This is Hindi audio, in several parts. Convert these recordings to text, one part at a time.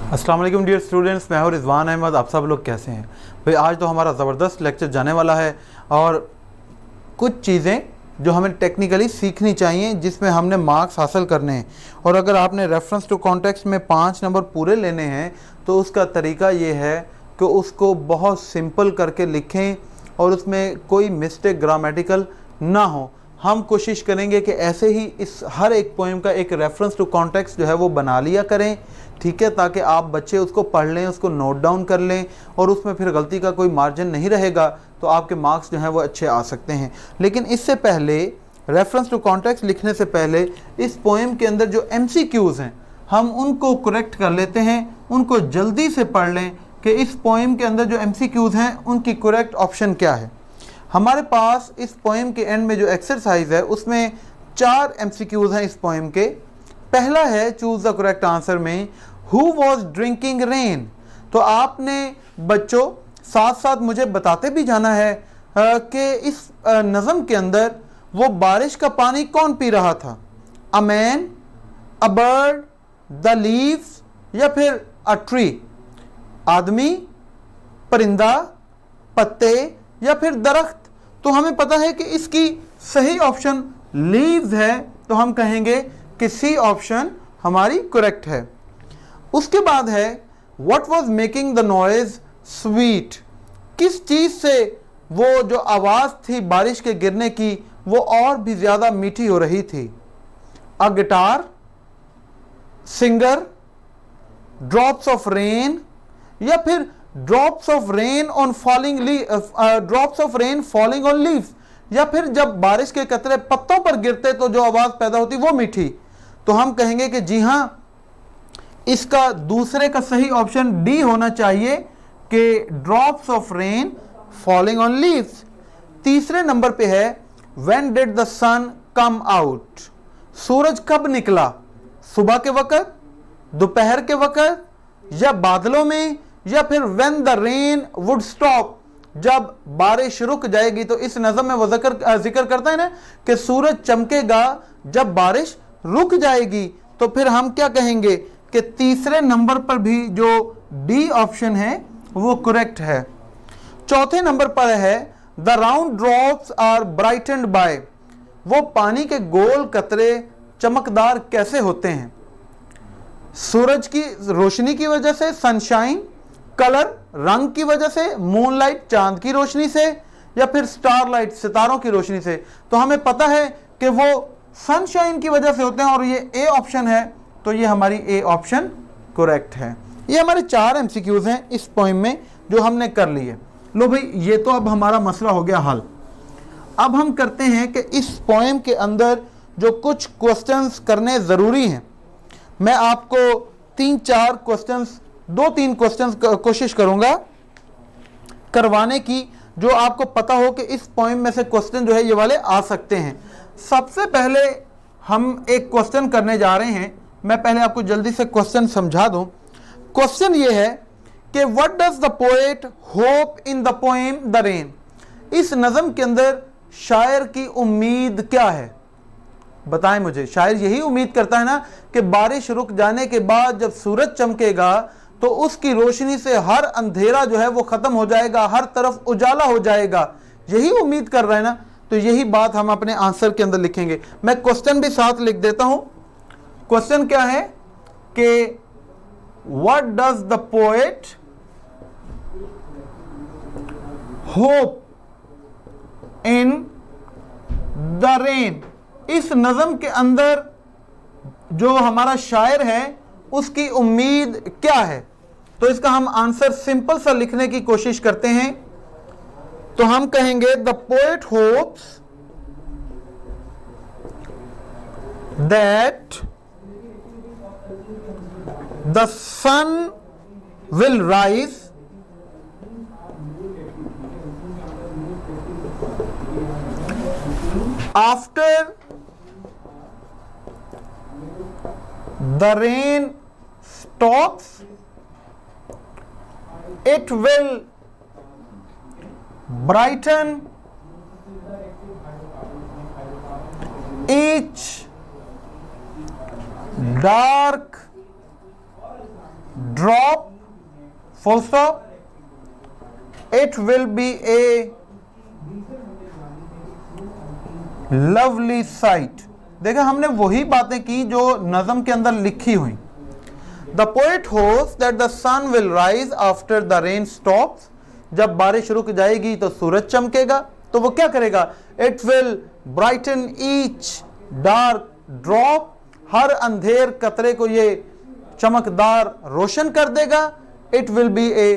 अस्सलाम वालेकुम डियर स्टूडेंट्स, मैं हूं रिजवान अहमद। आप सब लोग कैसे हैं भाई? आज तो हमारा ज़बरदस्त लेक्चर जाने वाला है और कुछ चीज़ें जो हमें टेक्निकली सीखनी चाहिए जिसमें हमने मार्क्स हासिल करने हैं। और अगर आपने रेफरेंस टू कॉन्टेक्स्ट में 5 नंबर पूरे लेने हैं तो उसका तरीका ये है कि उसको बहुत सिंपल करके लिखें और उसमें कोई मिस्टेक ग्रामेटिकल ना हो। हम कोशिश करेंगे कि ऐसे ही इस हर एक पोएम का एक रेफरेंस टू कॉन्टेक्स्ट जो है वो बना लिया करें, ठीक है, ताकि आप बच्चे उसको पढ़ लें, उसको नोट डाउन कर लें और उसमें फिर गलती का कोई मार्जिन नहीं रहेगा, तो आपके मार्क्स जो हैं वो अच्छे आ सकते हैं। लेकिन इससे पहले, रेफरेंस टू कॉन्टेक्स्ट लिखने से पहले, इस पोएम के अंदर जो MCQs हैं हम उनको करेक्ट कर लेते हैं। उनको जल्दी से पढ़ लें कि इस पोएम के अंदर जो MCQs हैं उनकी करेक्ट ऑप्शन क्या है। हमारे पास इस पोएम के एंड में जो एक्सरसाइज है उसमें 4 MCQs हैं इस पोएम के। पहला है चूज द करेक्ट आंसर में हु वॉज ड्रिंकिंग रेन। तो आपने बच्चों साथ साथ मुझे बताते भी जाना है कि इस नज़म के अंदर वो बारिश का पानी कौन पी रहा था। A man, a bird, the leaves या फिर अ ट्री। आदमी, परिंदा, पत्ते या फिर दरख्त। तो हमें पता है कि इसकी सही ऑप्शन लीव्स है, तो हम कहेंगे कि सी ऑप्शन हमारी करेक्ट है। उसके बाद है what was making the noise sweet. किस चीज से वो जो आवाज थी बारिश के गिरने की वो और भी ज्यादा मीठी हो रही थी। अ guitar, singer, drops of rain या फिर drops of rain on falling drops of rain falling on leaves, या फिर जब बारिश के कतरे पत्तों पर गिरते तो जो आवाज पैदा होती वो मीठी। तो हम कहेंगे कि जी हां, इसका दूसरे का सही ऑप्शन डी होना चाहिए कि drops of rain falling on leaves. तीसरे नंबर पे है when did the sun come out. सूरज कब निकला? सुबह के वक्त, दोपहर के वक्त, या बादलों में, या फिर when the rain would stop, जब बारिश रुक जाएगी। तो इस नज़म में वो जिक्र करता है ना कि सूरज चमकेगा जब बारिश रुक जाएगी। तो फिर हम क्या कहेंगे कि तीसरे नंबर पर भी जो डी ऑप्शन है वो करेक्ट है। चौथे नंबर पर है the round drops are brightened by. वो पानी के गोल कतरे चमकदार कैसे होते हैं? सूरज की रोशनी की वजह से, सनशाइन, कलर रंग की वजह से, मूनलाइट चांद की रोशनी से, या फिर स्टारलाइट सितारों की रोशनी से। तो हमें पता है कि वो सनशाइन की वजह से होते हैं और ये ए ऑप्शन है, तो ये हमारी ए ऑप्शन करेक्ट है। ये हमारे 4 MCQs हैं इस पोएम में जो हमने कर लिए। लो भाई, ये तो अब हमारा मसला हो गया हल। अब हम करते हैं कि इस पोएम के अंदर जो कुछ क्वेश्चंस करने ज़रूरी हैं, मैं आपको 3-4 क्वेश्चंस, 2-3 क्वेश्चंस कोशिश करूंगा करवाने की, जो आपको पता हो कि इस पोएम में से क्वेश्चन जो है ये वाले आ सकते हैं। सबसे पहले हम एक क्वेश्चन करने जा रहे हैं। मैं पहले आपको जल्दी से क्वेश्चन समझा दूं। क्वेश्चन ये है कि what does the poet hope in the poem the rain. इस नज़म के अंदर शायर की उम्मीद क्या है? बताएं मुझे। शायर यही उम्मीद करता है ना कि बारिश रुक जाने के बाद जब सूरज चमकेगा तो उसकी रोशनी से हर अंधेरा जो है वो खत्म हो जाएगा, हर तरफ उजाला हो जाएगा। यही उम्मीद कर रहा है ना, तो यही बात हम अपने आंसर के अंदर लिखेंगे। मैं क्वेश्चन भी साथ लिख देता हूं। क्वेश्चन क्या है कि what does the poet hope in the rain. इस नज़म के अंदर जो हमारा शायर है उसकी उम्मीद क्या है? तो इसका हम आंसर सिंपल सा लिखने की कोशिश करते हैं। तो हम कहेंगे the poet hopes that the sun will rise after the rain stops. It will brighten each dark drop, full stop. It will be a lovely sight. देखा, हमने वही बातें की जो नज़म के अंदर लिखी हुई. The poet hopes that the sun will rise after the rain stops. जब बारिश रुक जाएगी तो सूरज चमकेगा. तो वो क्या करेगा? It will brighten each dark drop. हर अंधेर कतरे को ये चमकदार रोशन कर देगा. It will be a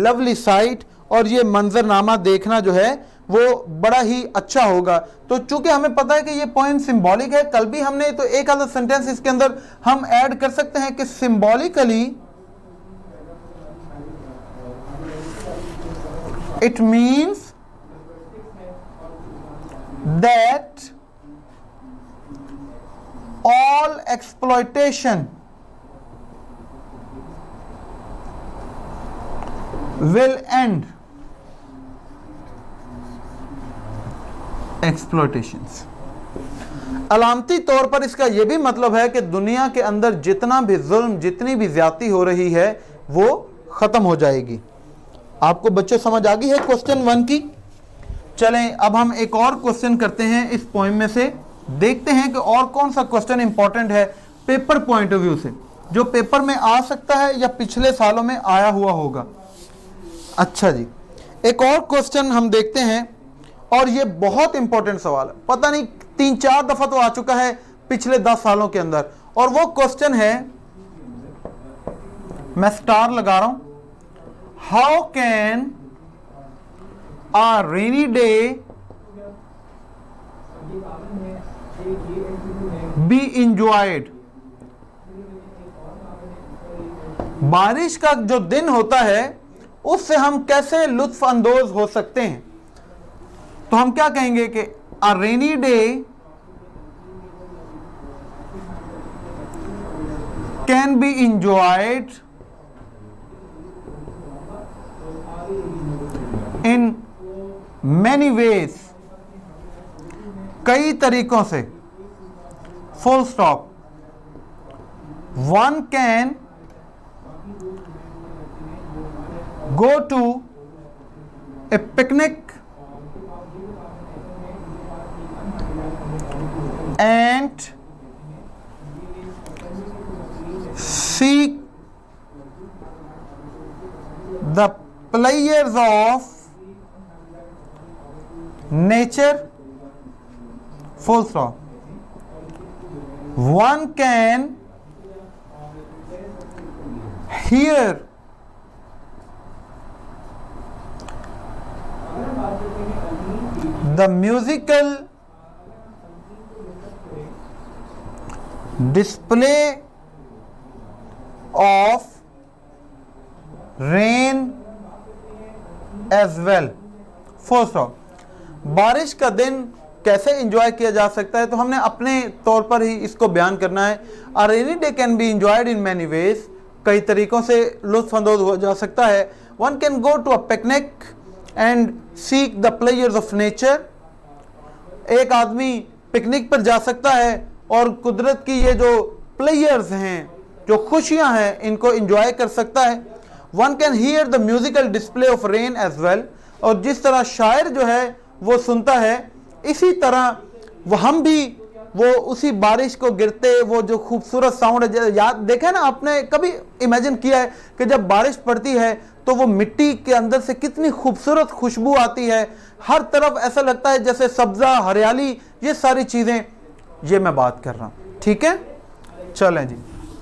lovely sight. और ये मंजरनामा देखना जो है वो बड़ा ही अच्छा होगा. तो चूंकि हमें पता है कि ये पोएम सिंबॉलिक है, कल भी हमने तो एक आधा सेंटेंस इसके अंदर हम ऐड कर सकते हैं कि symbolically it means that all exploitation will end. Exploitations, अलामती तौर पर इसका यह भी मतलब है कि दुनिया के अंदर जितना भी जुल्म, जितनी भी ज्यादती हो रही है वो खत्म हो जाएगी. आपको बच्चों समझ आ गई है क्वेश्चन 1 की? चलें अब हम एक और क्वेश्चन करते हैं इस पोएम में से. देखते हैं कि और कौन सा क्वेश्चन इंपॉर्टेंट है पेपर पॉइंट ऑफ व्यू से, जो पेपर में आ सकता है या पिछले सालों में आया हुआ होगा. अच्छा जी, एक और क्वेश्चन हम देखते हैं और ये बहुत इंपॉर्टेंट सवाल है. पता नहीं 3-4 दफा तो आ चुका है पिछले 10 सालों के अंदर. और वो क्वेश्चन है, मैं स्टार लगा रहा हूं, how can a rainy day be enjoyed. बारिश का जो दिन होता है उससे हम कैसे लुत्फ अंदोज हो सकते हैं. तो हम क्या कहेंगे कि a rainy day can be enjoyed in many ways. कई तरीकों से. full stop. One can go to a picnic and seek the pleasures of nature. Full stop. One can hear the musical display of rain as well. Full stop. बारिश का दिन कैसे एंजॉय किया जा सकता है, तो हमने अपने तौर पर ही इसको बयान करना है. A rainy day can be enjoyed in many ways. कई तरीकों से लुत्फ अंदोज हो जा सकता है. One can go to a picnic and seek the pleasures of nature. एक आदमी पिकनिक पर जा सकता है और कुदरत की ये जो प्लेयर्स हैं, जो खुशियां हैं, इनको एंजॉय कर सकता है. One can hear the musical display of rain as well. और जिस तरह शायर जो है वो सुनता है, इसी तरह वो हम भी वो उसी बारिश को गिरते वो जो खूबसूरत साउंड है, याद देखे ना आपने कभी इमेजिन किया है कि जब बारिश पड़ती है तो वो मिट्टी के अंदर से कितनी खूबसूरत खुशबू आती है, हर तरफ ऐसा लगता है जैसे सब्जा, हरियाली, ये सारी चीज़ें ये मैं बात कर रहा हूँ. ठीक है, चलें जी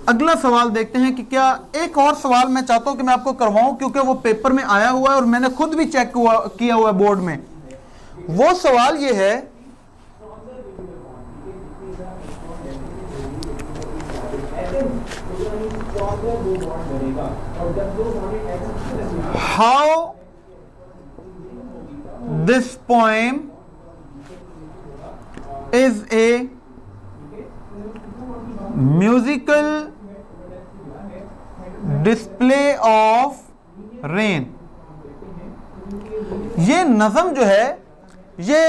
अगला सवाल देखते हैं कि क्या एक और सवाल मैं चाहता हूँ कि मैं आपको करवाऊँ, क्योंकि वो पेपर में आया हुआ है और मैंने खुद भी चेक किया हुआ है बोर्ड में. वो सवाल ये है, how this poem is a musical display of rain. ये नज़म जो है ये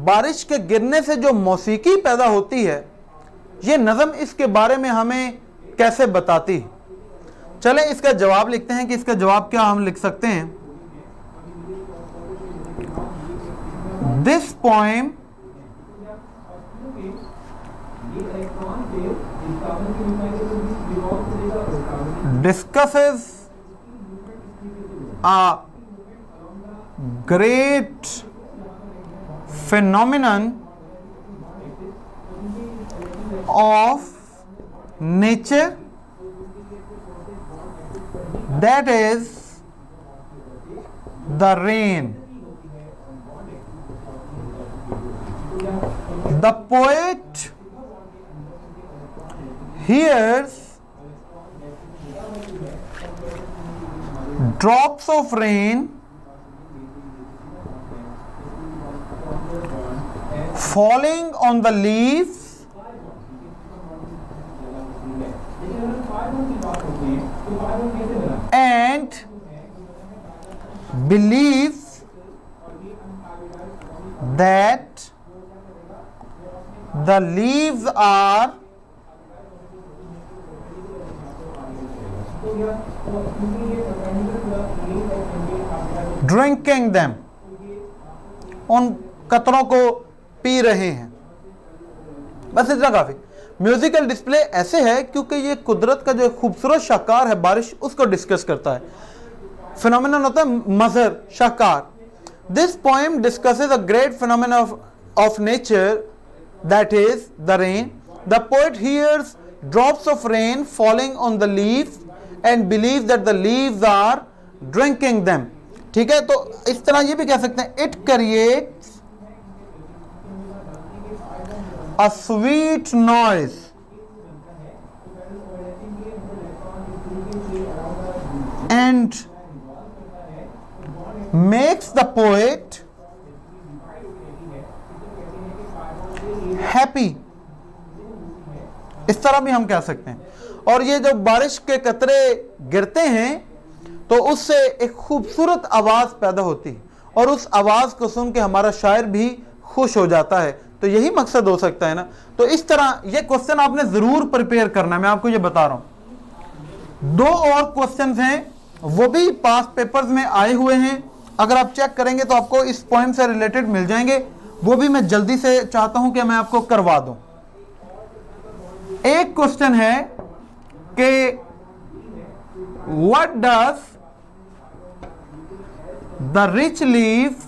बारिश के गिरने से जो मौसीकी पैदा होती है, ये नज़म इसके बारे में हमें कैसे बताती है. चलें इसका जवाब लिखते हैं कि इसका जवाब क्या हम लिख सकते हैं। This poem discusses a great phenomenon of nature, that is the rain. The poet hears drops of rain falling on the leaves and believes that the leaves are drinking them, उन कतरों को पी रहे हैं। बस इतना काफी। म्यूजिकल डिस्प्ले ऐसे है क्योंकि ये कुदरत का जो खूबसूरत शाहकार है बारिश, उसको डिस्कस करता है। फिनोमेनन होता है मजहर, शाहकार। This poem discusses a great phenomenon of nature, that is the rain. The poet hears drops of rain falling on the leaves and believes that the leaves are drinking them. ठीक है, तो इस तरह ये भी कह सकते हैं, it creates a sweet noise and makes the poet happy. इस तरह भी हम कह सकते हैं। और ये जब बारिश के कतरे गिरते हैं तो उससे एक खूबसूरत आवाज पैदा होती है और उस आवाज को सुन के हमारा शायर भी खुश हो जाता है। तो यही मकसद हो सकता है ना। तो इस तरह ये क्वेश्चन आपने जरूर प्रिपेयर करना है, मैं आपको ये बता रहा हूं। 2 और क्वेश्चंस हैं, वो भी पास पेपर्स में आए हुए हैं। अगर आप चेक करेंगे तो आपको इस पोएम से रिलेटेड मिल जाएंगे, वो भी मैं जल्दी से चाहता हूं कि मैं आपको करवा दूं। एक क्वेश्चन है कि what does the rich leaves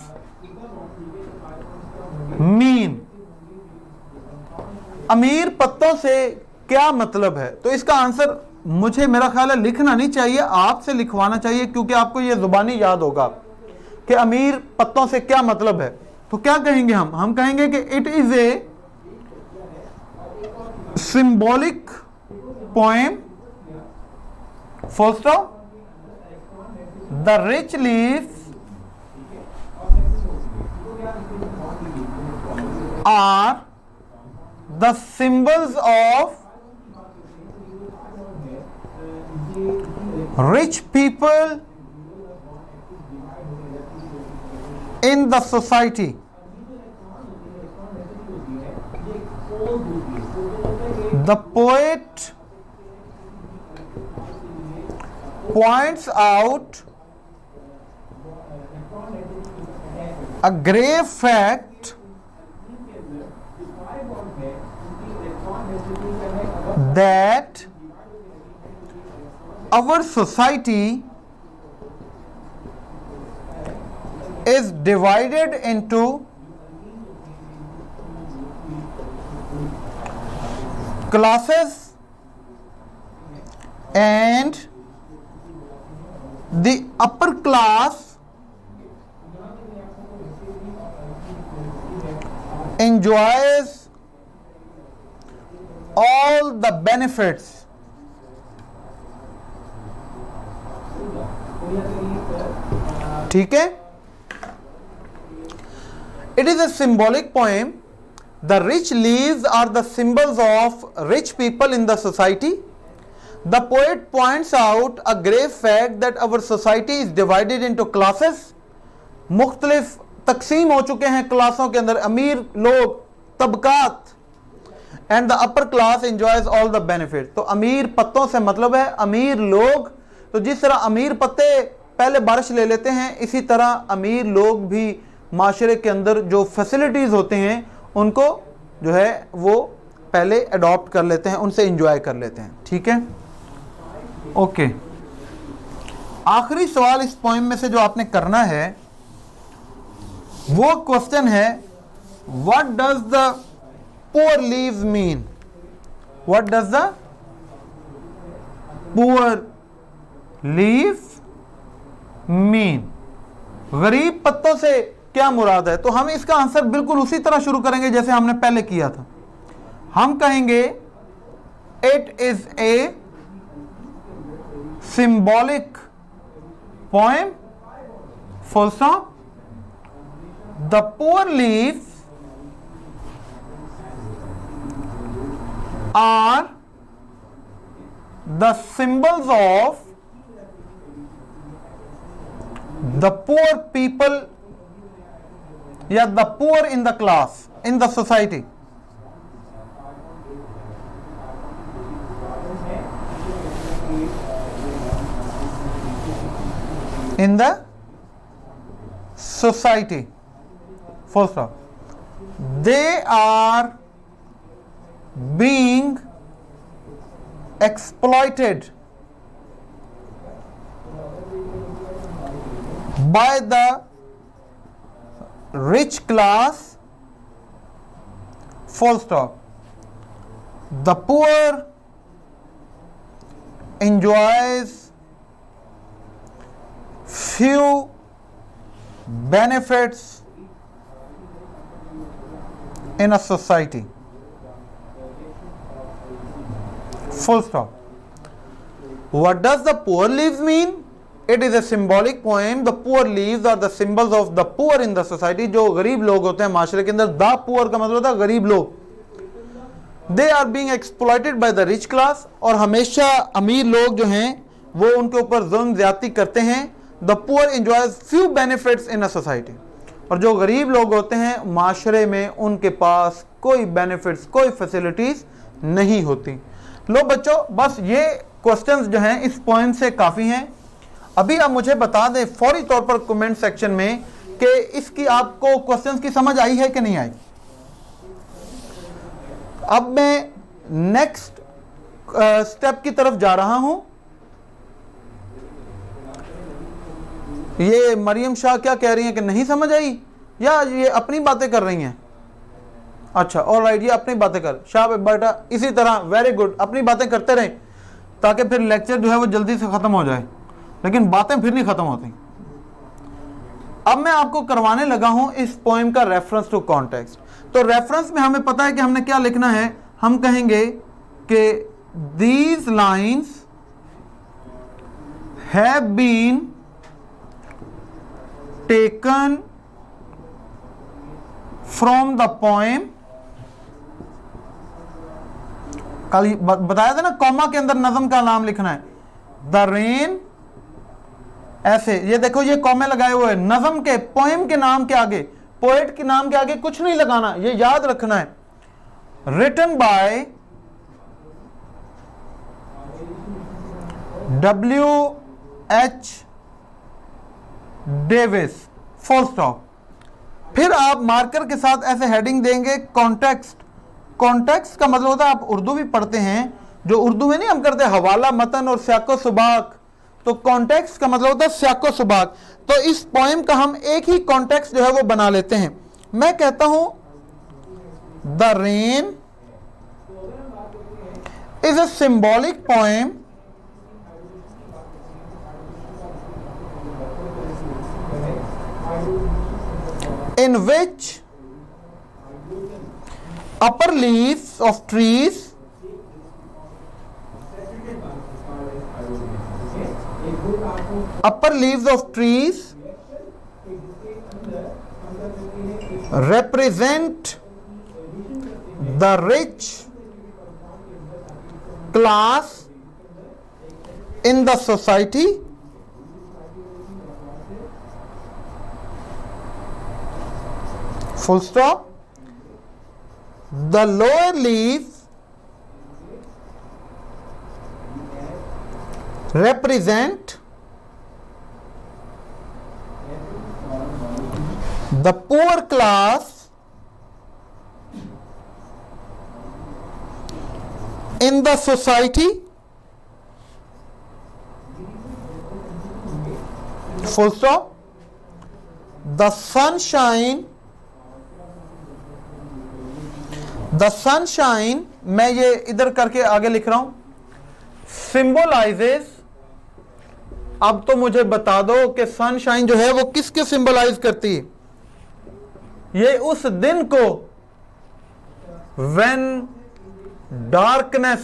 mean? अमीर पत्तों से क्या मतलब है? तो इसका आंसर मुझे, मेरा ख्याल है, लिखना नहीं चाहिए, आपसे लिखवाना चाहिए, क्योंकि आपको यह जुबानी याद होगा कि अमीर पत्तों से क्या मतलब है। तो क्या कहेंगे हम कहेंगे कि it is a symbolic poem, first of the rich leaves are the symbols of rich people in the society. The poet points out a grave fact that our society is divided into classes and the upper class enjoys all the benefits. ठीक है? It is a symbolic poem. The rich leaves are the symbols of rich people in the society. The poet points out a grave fact that our society is divided into classes. मुख्तलिफ तकसीम हो चुके हैं क्लासों के अंदर, अमीर लोग, तबकात, and the upper class enjoys all the benefits. तो अमीर पत्तों से मतलब है अमीर लोग तो जिस तरह अमीर पत्ते पहले बारिश ले लेते हैं, इसी तरह अमीर लोग भी माशरे के अंदर जो फैसिलिटीज़ होते हैं उनको जो है वो पहले अडॉप्ट कर लेते हैं, उनसे इंजॉय कर लेते हैं। ठीक है, ओके। आखिरी सवाल इस पोएम में से जो आपने करना है वो क्वेश्चन है, what does the poor leaves mean? What does the poor leaves mean? गरीब पत्तों से क्या मुराद है? तो हम इसका आंसर बिल्कुल उसी तरह शुरू करेंगे जैसे हमने पहले किया था। हम कहेंगे it is a symbolic poem, full stop. The poor leaves are the symbols of the poor people या the poor in the class, in the society. In the society, full stop. They are being exploited by the rich class, full stop. The poor enjoys few benefits in a society, full stop. What does the poor leaves mean? It is a symbolic poem. The poor leaves are the symbols of the poor in the society. जो गरीब लोग होते हैं माशरे के अंदर, the poor का मतलब होता है गरीब लोग। They are being exploited by the rich class, और हमेशा अमीर लोग जो हैं वो उनके ऊपर जुल्म ज्यादती करते हैं। The poor enjoys few benefits in a society, और जो गरीब लोग होते हैं माशरे में उनके पास कोई बेनिफिट्स, कोई फैसिलिटीज नहीं होती। लो बच्चों, बस ये क्वेश्चंस जो हैं इस पॉइंट से काफ़ी हैं। अभी आप मुझे बता दें फौरी तौर पर कमेंट सेक्शन में कि इसकी आपको क्वेश्चंस की समझ आई है कि नहीं आई। अब मैं नेक्स्ट स्टेप की तरफ जा रहा हूं। ये मरियम शाह क्या कह रही हैं कि नहीं समझ आई, या ये अपनी बातें कर रही हैं? अच्छा, ऑलराइट, ये अपनी बातें कर। शाह बेटा इसी तरह, वेरी गुड, अपनी बातें करते रहें ताकि फिर लेक्चर जो है वो जल्दी से ख़त्म हो जाए, लेकिन बातें फिर नहीं ख़त्म होती। अब मैं आपको करवाने लगा हूं इस पोएम का रेफरेंस टू कॉन्टेक्स्ट। तो रेफरेंस में हमें पता है कि हमने क्या लिखना है। हम कहेंगे कि these lines have been taken from the poem. कल बताया था ना, कॉमा के अंदर नज्म का नाम लिखना है। द रेन, ऐसे, ये देखो ये कॉमे लगाए हुए हैं नज्म के, पोएम के नाम के आगे, पोएट के नाम के आगे कुछ नहीं लगाना, ये याद रखना है। Written by W.H. Davies, full stop. फिर आप मार्कर के साथ ऐसे हेडिंग देंगे कॉन्टेक्स्ट। कॉन्टेक्स्ट का मतलब होता है, आप उर्दू भी पढ़ते हैं, जो उर्दू में नहीं हम करते हवाला, मतन और सियाको सुबाक, तो कॉन्टेक्स्ट का मतलब होता है सियाको सुबाक। तो इस पोएम का हम एक ही कॉन्टेक्स्ट जो है वो बना लेते हैं। मैं कहता हूं the rain is a symbolic poem in which upper leaves of trees represent the rich class in the society, full stop. The lower leaves represent the poor class in the society, full stop. The sunshine, मैं ये इधर करके आगे लिख रहा हूं, symbolizes, अब तो मुझे बता दो कि सनशाइन जो है वो किसके सिंबलाइज करती है? ये उस दिन को when darkness,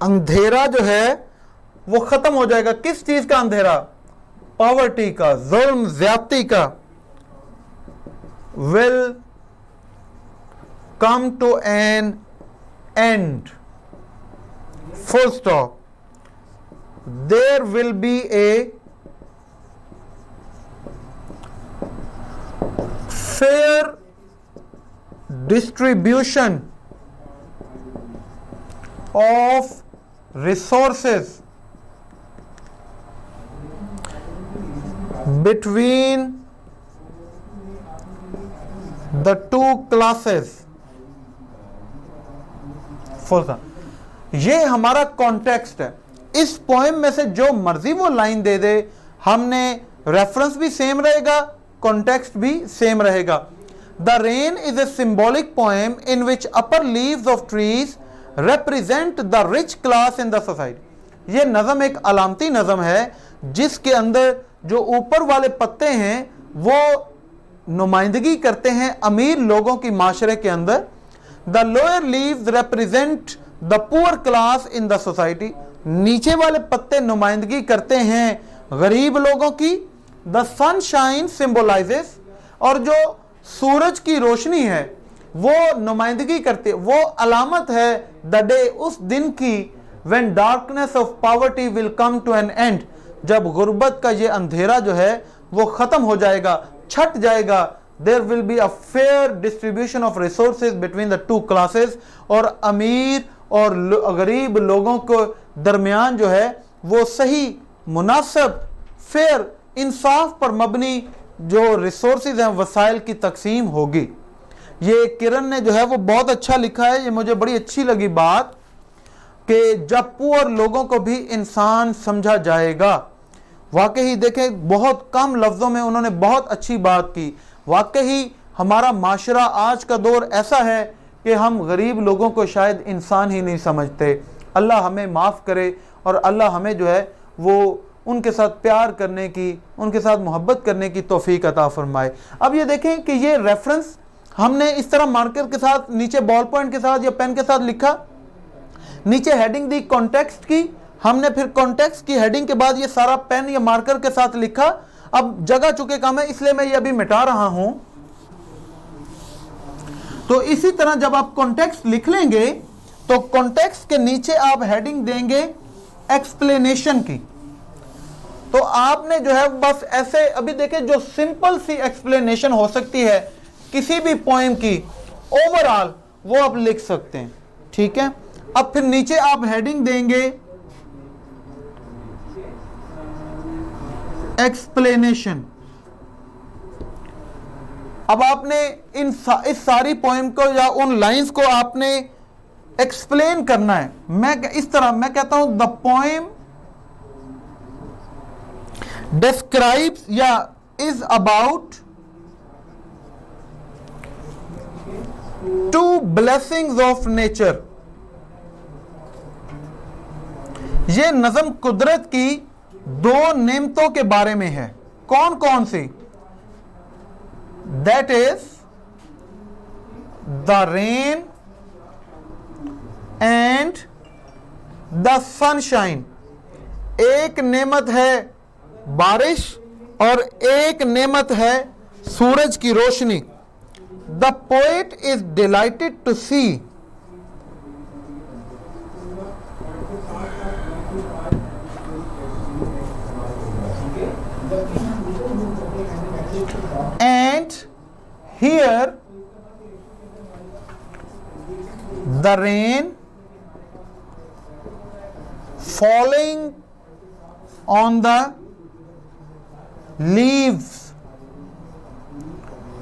अंधेरा जो है वो खत्म हो जाएगा। किस चीज का अंधेरा? पॉवर्टी का, जुल्म ज्यादती का। will come to an end, full stop. There will be a fair distribution of resources between the two classes. Full stop. ये हमारा कॉन्टेक्स्ट है। इस पोएम में से जो मर्जी वो लाइन दे दे, हमने रेफरेंस भी सेम रहेगा, कॉन्टेक्स्ट भी सेम रहेगा। The rain is a symbolic poem in which upper leaves of trees represent the rich class in the society। ये नज़म एक अलामती नज़म है जिसके अंदर जो ऊपर वाले पत्ते हैं वो नुमाइंदगी करते हैं अमीर लोगों की माशरे के अंदर। The lower leaves represent the poor class in the society, नीचे वाले पत्ते नुमाइंदगी करते हैं गरीब लोगों की। द सनशाइन सिंबलाइजेस, और जो सूरज की रोशनी है वो नुमाइंदगी करती है, वो अलामत है द डे, उस दिन की, when darkness of poverty will come to an end, जब गुर्बत का ये अंधेरा जो है वो खत्म हो जाएगा, छट जाएगा। there will be a fair distribution of resources between the two classes, और अमीर और गरीब लोगों को दरमियान जो है वो सही, मुनासिब, फेयर, इंसाफ पर मबनी जो रिसोर्सेज हैं, वसाइल की तकसीम होगी। ये किरण ने जो है वो बहुत अच्छा लिखा है। ये मुझे बड़ी अच्छी लगी बात कि जब पुअर लोगों को भी इंसान समझा जाएगा। वाकई देखें, बहुत कम लफ्ज़ों में उन्होंने बहुत अच्छी बात की। वाकई हमारा माशरा आज का दौर ऐसा है कि हम गरीब लोगों को शायद इंसान ही नहीं समझते। अल्लाह हमें माफ़ करे और अल्लाह हमें जो है वो उनके साथ प्यार करने की, उनके साथ मोहब्बत करने की तौफीक अता फरमाए। अब ये देखें कि ये रेफरेंस हमने इस तरह मार्कर के साथ, नीचे बॉल पॉइंट के साथ या पेन के साथ लिखा, नीचे हेडिंग दी कॉन्टेक्स्ट की, हमने फिर कॉन्टेक्स्ट की हेडिंग के बाद ये सारा पेन या मार्कर के साथ लिखा। अब जगह चुके काम है इसलिए मैं ये अभी मिटा रहा हूं। तो इसी तरह जब आप कॉन्टेक्स्ट लिख लेंगे तो कॉन्टेक्स्ट के नीचे आप हेडिंग देंगे एक्सप्लेनेशन की। तो आपने जो है बस ऐसे, अभी देखें, जो सिंपल सी एक्सप्लेनेशन हो सकती है किसी भी पोएम की ओवरऑल, वो आप लिख सकते हैं। ठीक है, अब फिर नीचे आप हेडिंग देंगे एक्सप्लेनेशन। अब आपने इस सारी पोएम को या उन लाइंस को आपने एक्सप्लेन करना है। मैं इस तरह मैं कहता हूं, द पोएम डिस्क्राइब्स या is about two blessings of nature. ये नज़म कुदरत की दो नेमतों के बारे में है। कौन कौन सी? That is the rain and the sunshine. एक नेमत है बारिश और एक नेमत है सूरज की रोशनी। The poet is delighted to see and here the rain falling on the leaves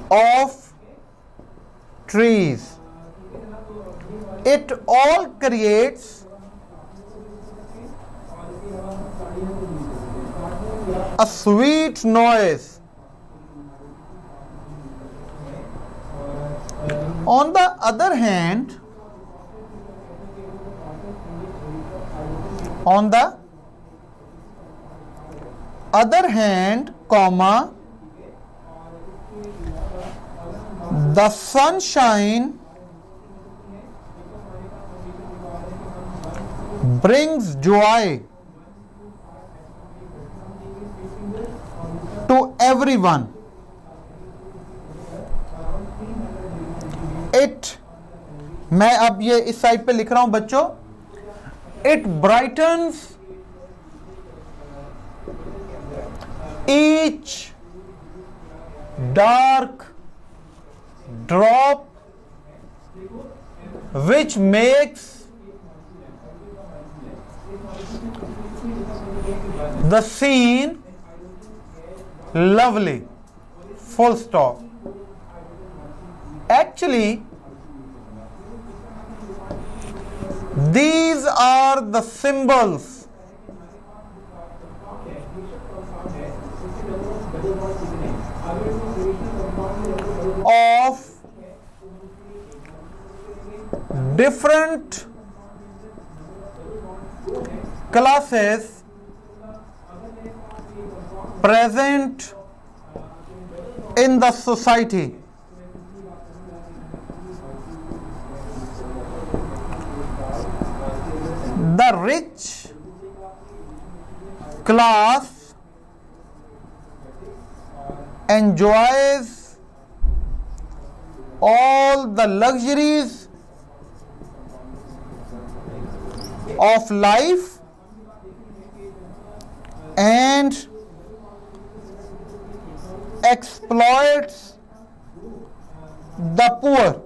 of trees. It all creates a sweet noise. On the other hand, comma, the sunshine brings joy to everyone. मैं अब ये इस साइड पे लिख रहा हूं बच्चों, it brightens each dark drop which makes the scene lovely. Full stop. Actually, these are the symbols of different classes present in the society. The rich class enjoys all the luxuries of life and exploits the poor.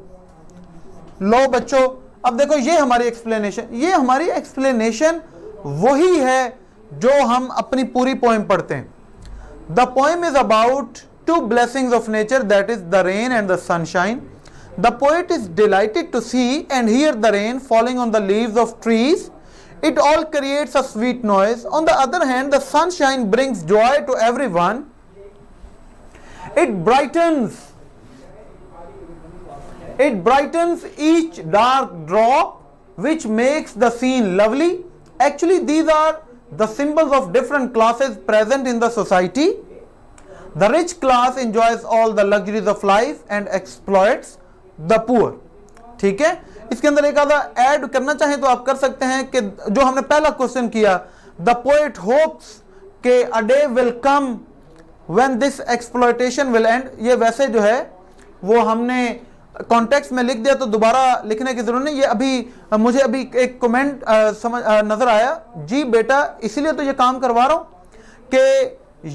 लो बच्चों, अब देखो ये हमारी एक्सप्लेनेशन वही है जो हम अपनी पूरी पोएम पढ़ते हैं. The poem is about two blessings of nature, that is the rain and the sunshine. The poet is delighted to see and hear the rain falling on the leaves of trees. It all creates a sweet noise. On the other hand, the sunshine brings joy to everyone. It brightens each dark drop, which makes the scene lovely. Actually, these are the symbols of different classes present in the society. The rich class enjoys all the luxuries of life and exploits the poor. ठीक है, इसके अंदर एक आधा ऐड करना चाहें तो आप कर सकते हैं कि जो हमने पहला क्वेश्चन किया, the poet hopes कि a day will come when this exploitation will end. ये वैसे जो है वो हमने कॉन्टेक्स्ट में लिख दिया तो दोबारा लिखने की जरूरत नहीं. ये अभी मुझे अभी एक कमेंट नजर आया, जी बेटा इसीलिए तो ये काम करवा रहा हूं कि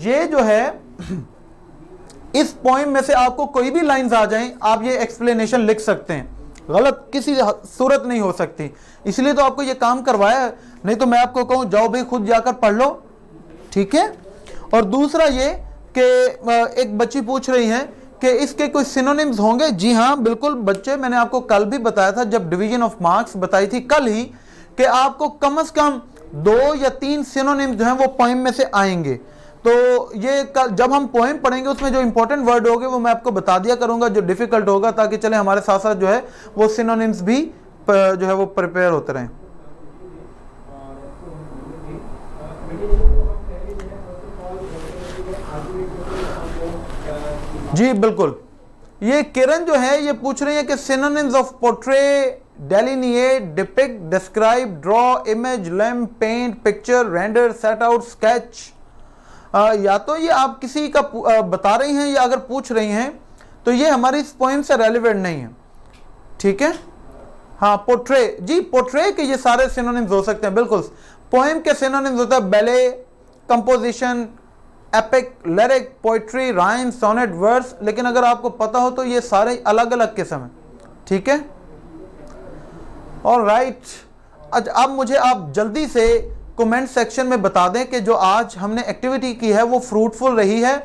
ये जो है इस पोएम में से आपको कोई भी लाइंस आ जाएं, आप ये एक्सप्लेनेशन लिख सकते हैं, गलत किसी सूरत नहीं हो सकती. इसलिए तो आपको ये काम करवाया है, नहीं तो मैं आपको कहूं जाओ भाई खुद जाकर पढ़ लो. ठीक है. और दूसरा ये कि एक बच्ची पूछ रही है कि इसके कोई सिनोनिम्स होंगे. जी हाँ बिल्कुल बच्चे, मैंने आपको कल भी बताया था जब डिवीजन ऑफ मार्क्स बताई थी कल ही, कि आपको कम से कम 2 या 3 सिनोनिम्स जो हैं वो पोएम में से आएंगे. तो ये जब हम पोएम पढ़ेंगे उसमें जो इंपॉर्टेंट वर्ड होंगे वो मैं आपको बता दिया करूंगा, जो डिफिकल्ट होगा, ताकि चले हमारे साथ साथ जो है वो सिनोनिम्स भी जो है वो प्रिपेयर होते रहें. जी बिल्कुल. ये किरण जो है ये पूछ रही है कि synonyms of portray, delineate, depict, describe, draw, image, limn, paint, picture, render, set out, sketch. या तो ये आप किसी का बता रही हैं या अगर पूछ रही हैं तो ये हमारी इस पोएम से रेलिवेंट नहीं है. ठीक है. हाँ पोर्ट्रे, जी पोर्ट्रे के ये सारे सिनोनिम्स हो सकते हैं. बिल्कुल पोएम के सिनोनिम्स होता है ballad, composition, epic, lyric, poetry, rhyme, sonnet, verse. लेकिन अगर आपको पता हो तो ये सारे अलग अलग किस्म हैं. ठीक है. ऑलराइट. अब मुझे आप जल्दी से कमेंट सेक्शन में बता दें कि जो आज हमने एक्टिविटी की है वो फ्रूटफुल रही है,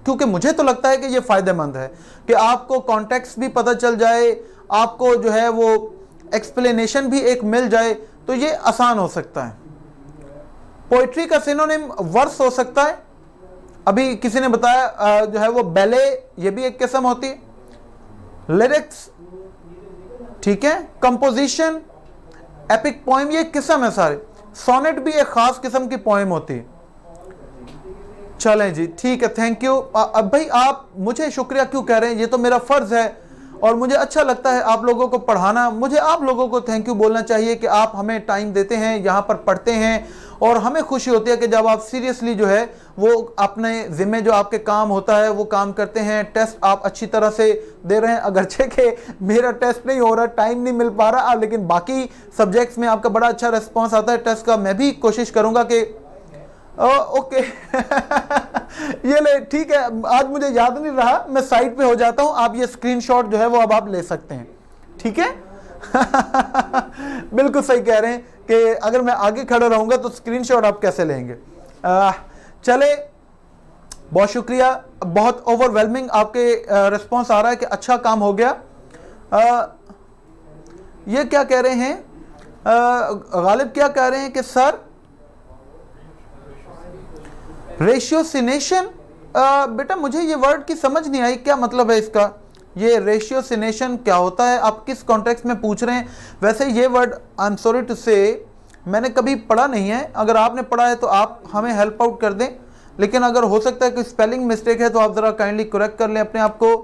क्योंकि मुझे तो लगता है कि ये फ़ायदेमंद है कि आपको कॉन्टेक्स्ट भी पता चल जाए, आपको जो है वो एक्सप्लेनेशन भी एक मिल जाए, तो ये आसान हो सकता है। पोइट्री का सिनोनिम वर्स हो सकता है, अभी किसी ने बताया जो है वो बैले, ये भी एक किस्म होती है। लिरिक्स, ठीक है, कंपोजिशन, एपिक पोएम, ये किस्म है सारे। सोनेट भी एक खास किस्म की पोएम होती है। चलें जी, ठीक है, थैंक यू। अब भाई आप मुझे शुक्रिया क्यों कह रहे हैं, ये तो मेरा फर्ज है और मुझे अच्छा लगता है आप लोगों को पढ़ाना। मुझे आप लोगों को थैंक यू बोलना चाहिए कि आप हमें टाइम देते हैं, यहाँ पर पढ़ते हैं, और हमें खुशी होती है कि जब आप सीरियसली जो है वो अपने ज़िम्मे जो आपके काम होता है वो काम करते हैं। टेस्ट आप अच्छी तरह से दे रहे हैं, अगरचे कि मेरा टेस्ट नहीं हो रहा, टाइम नहीं मिल पा रहा, लेकिन बाकी सब्जेक्ट्स में आपका बड़ा अच्छा रिस्पॉन्स आता है टेस्ट का। मैं भी कोशिश करूँगा कि ओके ये ले, ठीक है, आज मुझे याद नहीं रहा, मैं साइड पे हो जाता हूँ, आप ये स्क्रीनशॉट जो है वो अब आप ले सकते हैं, ठीक है बिल्कुल सही कह रहे हैं कि अगर मैं आगे खड़ा रहूंगा तो स्क्रीनशॉट आप कैसे लेंगे। चले, बहुत शुक्रिया, बहुत ओवरवेलमिंग आपके रिस्पॉन्स आ रहा है कि अच्छा काम हो गया। ये क्या कह रहे हैं, गालिब क्या कह रहे हैं कि सर रेशियोसिनेशन, बेटा मुझे ये वर्ड की समझ नहीं आई, क्या मतलब है इसका, ये रेशियोसिनेशन क्या होता है, आप किस कॉन्टेक्स्ट में पूछ रहे हैं। वैसे ये word I am sorry to say मैंने कभी पढ़ा नहीं है, अगर आपने पढ़ा है तो आप हमें हेल्प आउट कर दें, लेकिन अगर हो सकता है कि स्पेलिंग मिस्टेक है तो आप ज़रा काइंडली करेक्ट कर लें अपने आप को।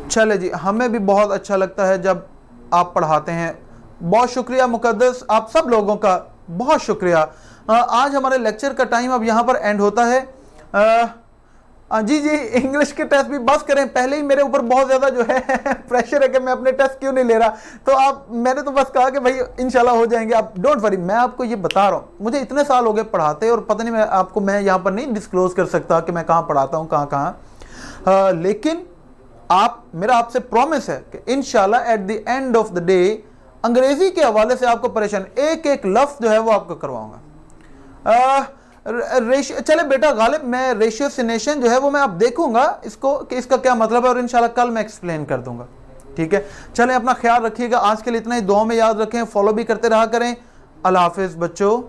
चले जी, हमें भी बहुत अच्छा लगता है जब आप पढ़ाते हैं, बहुत शुक्रिया मुकद्दस, आप सब लोगों का बहुत शुक्रिया। आज हमारे लेक्चर का टाइम अब यहाँ पर एंड होता है। जी जी, इंग्लिश के टेस्ट भी बस करें, पहले ही मेरे ऊपर बहुत ज़्यादा जो है प्रेशर है कि मैं अपने टेस्ट क्यों नहीं ले रहा, तो आप, मैंने तो बस कहा कि भाई इंशाल्लाह हो जाएंगे, आप डोंट वरी। मैं आपको ये बता रहा हूँ, मुझे इतने साल हो गए पढ़ाते और पता नहीं, मैं यहाँ पर नहीं डिस्क्लोज कर सकता कि मैं कहाँ पढ़ाता हूँ, कहाँ, लेकिन मेरा आपसे प्रॉमिस है कि इंशाल्लाह at the end of the day अंग्रेजी के हवाले से आपको परेशान एक एक लफ्ज जो है वो आपको करवाऊंगा। चले बेटा गालिब, मैं रेशियोसिनेशन जो है वो मैं अब देखूंगा इसको कि इसका क्या मतलब है, और इंशाल्लाह कल मैं एक्सप्लेन कर दूंगा, ठीक है। चलें, अपना ख्याल रखिएगा, आज के लिए इतना ही, दुआ में याद रखें, फॉलो भी करते रहा करें। अल्लाह हाफिज़ बच्चों।